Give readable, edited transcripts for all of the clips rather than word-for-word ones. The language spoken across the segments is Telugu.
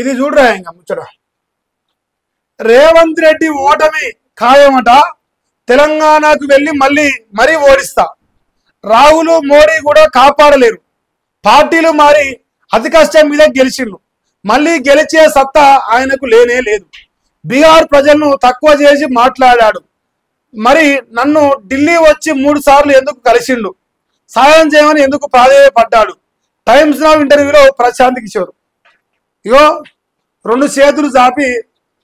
ఇది చూడరా ఇంకా ముచ్చట. రేవంత్ రెడ్డి ఓటమి ఖాయమట. తెలంగాణకు వెళ్ళి మరీ ఓడిస్తా. రాహుల్ మోడీ కూడా కాపాడలేరు. పార్టీలు మారి అతి కష్టం మీద గెలిచిండు. మళ్ళీ గెలిచే సత్తా ఆయనకు లేనే లేదు. బీహార్ ప్రజలను తక్కువ చేసి మాట్లాడాడు. మరి నన్ను ఢిల్లీ వచ్చి 3 సార్లు ఎందుకు కలిసిండు? సాయం చేయమని ఎందుకు ప్రాధేయపడ్డాడు? టైమ్స్ నౌ ఇంటర్వ్యూలో ప్రశాంత్ కిషోర్. ఇగో 2 చేతులు చాపి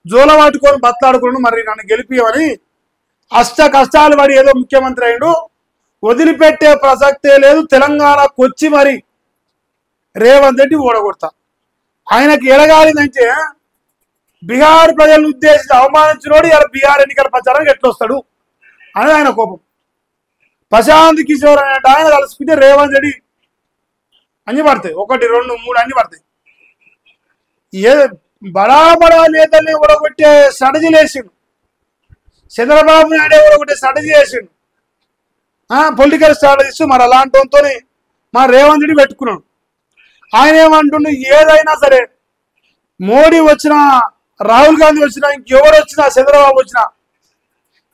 జోల పట్టుకొని బట్లాడుకున్నాడు. మరి నన్ను గెలిపియమని అష్ట కష్టాలు పడి ఏదో ముఖ్యమంత్రి అయ్యాడు. వదిలిపెట్టే ప్రసక్తే లేదు. తెలంగాణకు వచ్చి మరి రేవంత్ రెడ్డి ఓడగొడతా. ఆయనకి ఎడగాలిందంటే బీహార్ ప్రజలను ఉద్దేశించి అవమానించినోడు ఇలా బీహార్ ఎన్నికల ప్రచారానికి ఎట్లొస్తాడు అని ఆయన కోపం. ప్రశాంత్ కిషోర్ అనే ఆయన కలుసుకుంటే రేవంత్ రెడ్డి అన్ని పడతాయి. 1 2 3 అన్ని పడతాయి. బడా నేతల్ని ఓడగొట్టే స్ట్రాటజీ వేసిండు. చంద్రబాబు నాయుడు ఓడగొట్టే స్ట్రాటజీ వేసిండు. Political strategies. మరి అలాంటితో మా రేవంత్ రెడ్డి పెట్టుకున్నాడు. ఆయన ఏమంటుండు, ఏదైనా సరే మోడీ వచ్చినా, రాహుల్ గాంధీ వచ్చినా, ఇంకెవరు వచ్చినా, చంద్రబాబు వచ్చినా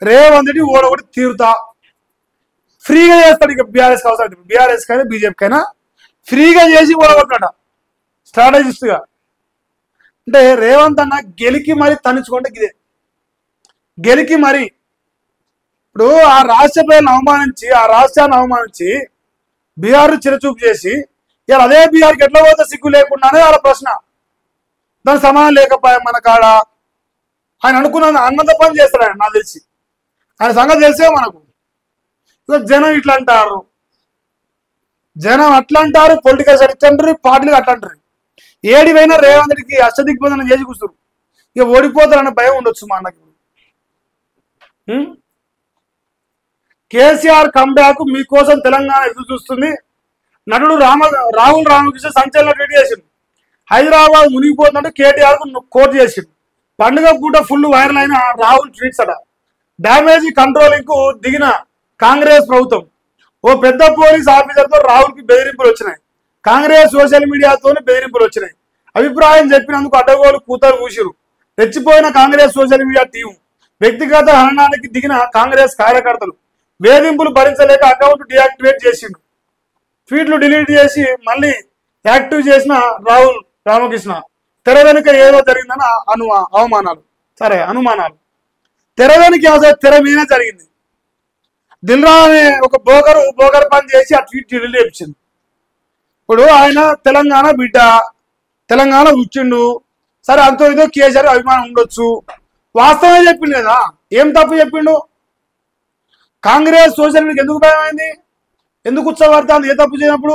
రేవంత్ రెడ్డి ఓడగొట్టి తీరుతా. ఫ్రీగా చేస్తాడు. ఇక బీఆర్ఎస్ అవసరం, బీఆర్ఎస్ కైనా బీజేపీకైనా ఫ్రీగా చేసి ఓడగొట్టాడ స్ట్రాటజిస్ట్గా. అంటే రేవంత్ అన్న గెలికి మరి తనుచుకుంటే ఇదే గెలికి మరి. ఇప్పుడు ఆ రాష్ట్ర ప్రజలను అవమానించి, ఆ రాష్ట్రాన్ని అవమానించి బీహార్ చిరచూపు చేసి ఇలా అదే బీహార్కి ఎట్లా పోతే సిగ్గు లేకుండానే వాళ్ళ ప్రశ్న. దాని సమానం లేకపోయా మన కాడ. ఆయన అనుకున్న అన్నంత పని చేస్తాడు ఆయన, నాకు తెలిసి. ఆయన సంగతి తెలిసే మనకు. జనం ఇట్లా అంటారు, జనం అట్లా అంటారు, పొలిటికల్ సైడ్ ఇట్లా అంటారు, పార్టీలు అట్లా అంటారు. ఏడివైనా రేవంత్ రెడ్డికి అష్టదిగ్బంధనం చేసి కూర్చున్నారు. ఇక ఓడిపోతారన్న భయం ఉండొచ్చు మా అన్నకి. కేసీఆర్ కంబ్యాక్ మీకోసం తెలంగాణ ఎదురు చూస్తుంది. నటుడు రాహుల్ రామకృష్ణ సంచలన ట్వీట్ చేసిండు. హైదరాబాద్ మునిగిపోతుందంటే కేటీఆర్ కు కోర్టు చేసిండు. పండుగ పూట ఫుల్ వైరల్ అయిన రాహుల్ ట్వీట్స్ అట. డ్యామేజ్ కంట్రోలింగ్ కు దిగిన కాంగ్రెస్ ప్రభుత్వం. ఓ పెద్ద పోలీస్ ఆఫీసర్ తో రాహుల్ కి బెదిరింపులు వచ్చినాయి. కాంగ్రెస్ సోషల్ మీడియాతోనే బెదిరింపులు వచ్చినాయి. అభిప్రాయం చెప్పినందుకు అడ్డగోలు కూతరు కూసిరు. రెచ్చిపోయిన కాంగ్రెస్ సోషల్ మీడియా టీం. వ్యక్తిగత హననానికి దిగిన కాంగ్రెస్ కార్యకర్తలు. వేధింపులు భరించలేక అకౌంట్ డియాక్టివేట్ చేసిండు. ట్వీట్లు డిలీట్ చేసి మళ్ళీ యాక్టివ్ చేసిన రాహుల్ రామకృష్ణ. తెర వెనుక ఏదో జరిగిందని అవమానాలు, సరే అనుమానాలు. తెర వెనుక తెర మీద జరిగింది. దిల్రా అనే ఒక బోగర్ పని చేసి ఆ ట్వీట్ డిలీట్ చేయించింది. ఇప్పుడు ఆయన తెలంగాణ బిడ్డ, తెలంగాణ కూర్చుండు. సరే అంతో ఇదో కేసీఆర్ అభిమానం ఉండొచ్చు. వాస్తవమే చెప్పిండు కదా, ఏం తప్పు చెప్పిండు? కాంగ్రెస్ సోషల్ మీడియాకి ఎందుకు భయం అయింది? ఎందుకు ఉత్సవార్థాలు ఏ తప్పు చేయనప్పుడు?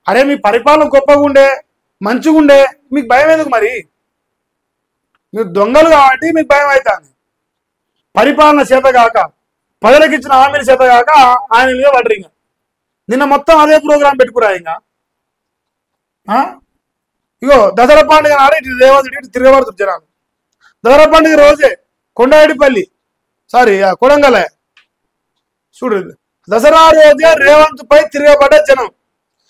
అరే మీ పరిపాలన గొప్పగా ఉండే, మంచిగా ఉండే, మీకు భయం ఎందుకు? మరి మీరు దొంగలు కాబట్టి మీకు భయం అవుతుంది. పరిపాలన చేత కాక, ప్రజలకు ఇచ్చిన హామీల చేత కాక ఆయన మీద పడరు. ఇంకా నిన్న మొత్తం అదే ప్రోగ్రాం పెట్టుకురా. ఇంకా ఇగో దసరా పండుగ నాడు ఇటు రేవంత్ రెడ్డి తిరగబడుతుంది జనాలు. దసరా పండుగ రోజే కొండారెడ్డిపల్లి, కొడంగల్ చూడు, దసరా రోజే రేవంత్ పై తిరగబడ్డ జనం.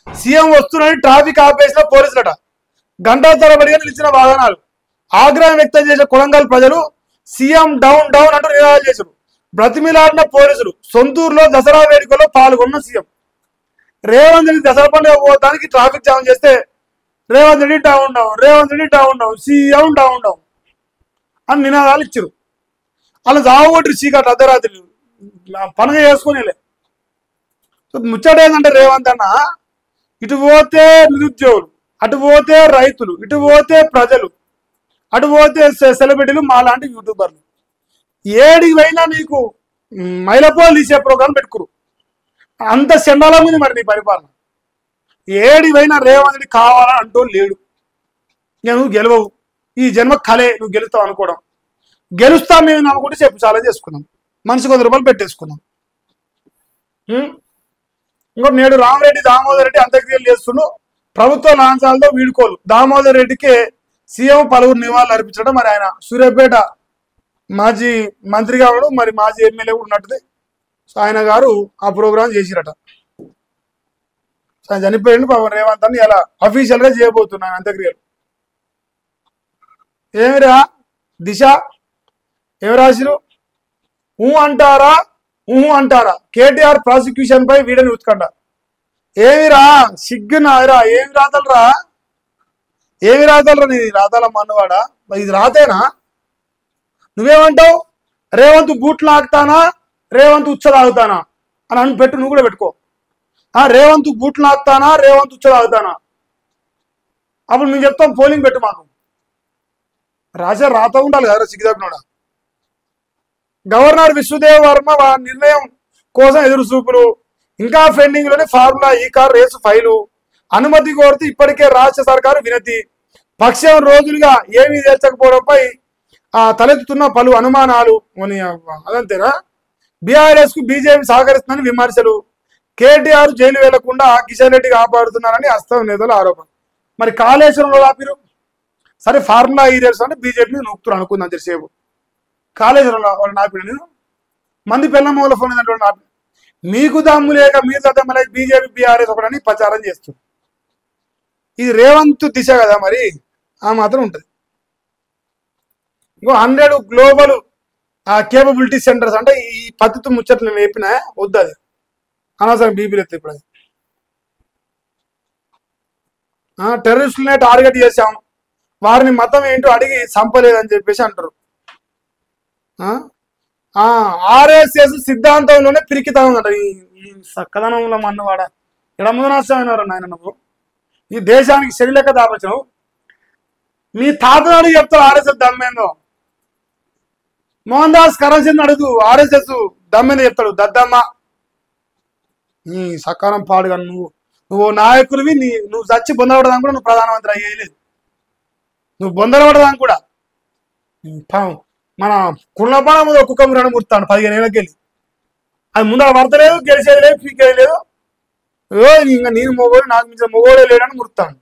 సీఎం వస్తున్నారని ట్రాఫిక్ ఆపేసిన పోలీసులట. గంటల తరబడిగా నిలిచిన వాహనాలు. ఆగ్రహం వ్యక్తం చేసిన కొడంగల్ ప్రజలు సీఎం డౌన్ డౌన్ అంటూ నినాదాలు చేశారు. బ్రతిమిలాడిన పోలీసులు. సొంతూరులో దసరా వేడుకల్లో పాల్గొన్న సీఎం రేవంత్ రెడ్డి దసరా పండుగ పోవడానికి ట్రాఫిక్ జామ్ చేస్తే Revanth Reddy down down, Revanth Reddy down down, CM down down అని నినాదాలు ఇచ్చారు. అలా జావగొట్టి చీకటి అర్ధరాత్రి పండుగ చేసుకునేలే. ముచ్చట ఏంటంటే రేవంత్ అన్న ఇటు పోతే నిరుద్యోగులు, అటు పోతే రైతులు, ఇటు పోతే ప్రజలు, అటు పోతే సెలబ్రిటీలు, మా లాంటి యూట్యూబర్లు. ఏడికి పోయినా నీకు మైలపోలు తీసే ప్రోగ్రాం పెట్టుకురు. అంత చండాలం ఉంది మరి నీ పరిపాలన. ఏడికి పోయినా రేవంత్ రెడ్డి కావాలని అంటూ లేడు. నువ్వు గెలవవు, ఈ జన్మ కలే నువ్వు గెలుస్తావు అనుకోవడం. గెలుస్తా మేము నమ్ముకుంటే చెప్పు చాలా చేసుకున్నాం, మనిషి 100 రూపాయలు పెట్టేసుకున్నాం. ఇంకోటి నేడు రామరెడ్డి దామోదర్ రెడ్డి అంత్యక్రియలు చేస్తుండు. ప్రభుత్వ లాంఛనాలతో వీడుకోలు. దామోదర్ రెడ్డికి సీఎం పలువురు నివాళులు అర్పించడం. మరి ఆయన సూర్యాపేట మాజీ మంత్రిగా ఉన్నాడు, మరి మాజీ ఎమ్మెల్యే కూడా ఉన్నట్టుది. సో ఆయన గారు ఆ ప్రోగ్రాం చేసిరట. ఆయన చనిపోయిండు. పాపం రేవంత్ అని ఇలా అఫీషియల్ గా చేయబోతున్నాను అంత్యక్రియలు. ఏమిరా దిశ ఏమి రాసిరు? అంటారా అంటారా కేటీఆర్ ప్రాసిక్యూషన్ పై వీడియోని ఉత్కండ. ఏమిరా సిగ్గునారా? ఏమి రాతలరా? ఏమి రాతలరా? నీ రాతల మన్నవాడా? ఇది రాతేనా? నువ్వేమంటావు? రేవంత్ బూట్లు ఆగుతానా, రేవంత్ ఉచ్చలాగుతానా అని అని పెట్టు. నువ్వు కూడా పెట్టుకో. రేవంత్ బూట్లు ఆగుతానా, రేవంత్ ఉచ్చలాగుతానా. అప్పుడు మేము చెప్తాం పోలింగ్ పెట్టు మాకు. రాజా రాత ఉండాలి కదా సిగ్గుదగ్నోడా. గవర్నర్ విశ్వదేవ్ వర్మ నిర్ణయం కోసం ఎదురు చూపులు. ఇంకా పెండింగ్ లోనే ఫార్ములా ఈ కార్ రేసు ఫైలు. అనుమతి కోరుతూ ఇప్పటికే రాష్ట్ర సర్కారు వినతి. పక్షం రోజులుగా ఏమీ తేల్చకపోవడంపై తలెత్తుతున్న పలు అనుమానాలు. అదంతేనా? బీఆర్ఎస్ కు బీజేపీ సహకరిస్తుందని విమర్శలు. కేటీఆర్ జైలు వెళ్లకుండా కిషన్ రెడ్డి కాపాడుతున్నారని హస్తం నేతల ఆరోపణ. మరి కాళేశ్వరంలో ఆపిరు. సరే ఫార్ములా ఈ రేసు అంటే బీజేపీ నొక్కుతున్నారు అనుకుందాం తెలిసేపు. కాళేశ్వరంలో వాళ్ళు నాపిన నేను మంది పిల్లమ్మల ఫోన్ నాపిన. మీకు దమ్ము లేక మీరు దమ్ములే బీజేపీ బీఆర్ఎస్ ఒకటని ప్రచారం చేస్తుంది. ఇది రేవంత్ దిశ కదా, మరి ఆ మాత్రం ఉంటుంది. ఇంకో 100 గ్లోబల్ కేపబిలిటీ సెంటర్స్ అంటే ఈ పద్ధతి ముచ్చట్లు నేను చెప్పినా వద్దు, అది అనవసరం బీపీలు ఎత్తే. ఇప్పుడు టెర్రరిస్టులనే టార్గెట్ చేశాం, వారిని మతం ఏంటో అడిగి చంపలేదని చెప్పేసి అంటారు. ఆర్ఎస్ఎస్ సిద్ధాంతంలోనే పిరికితనం ఉందంట. ఈ సక్కదనంలో మన్నవాడ ఎడముదనాశమైనవారు నాయన. నువ్వు ఈ దేశానికి శరీలక దాపచవు. మీ తాతనాడు చెప్తారు ఆర్ఎస్ఎస్ దమ్మేందో. మోహన్ దాస్ కరంచంద్ అడుగు ఆర్ఎస్ఎస్ దమ్మేందో చెప్తాడు. దద్దమ్మ నీ సకాలం పాడుగా. నువ్వు నాయకుడివి. నువ్వు చచ్చి బొందపడదాం కూడా నువ్వు ప్రధానమంత్రి అయ్యేయలేదు. నువ్వు బొందరపడదాం కూడా. మన కుళ్ళపాన ముందు కుక్క మురణ ముడతాను 15 ఏళ్ళకి వెళ్ళి. అది ముందర పడతలేదు, గెలిచేది లేదు, పీకేది లేదు. ఇంకా నేను మొగోడు, నాకు మించిన మొగోడే లేడని ముడతాను.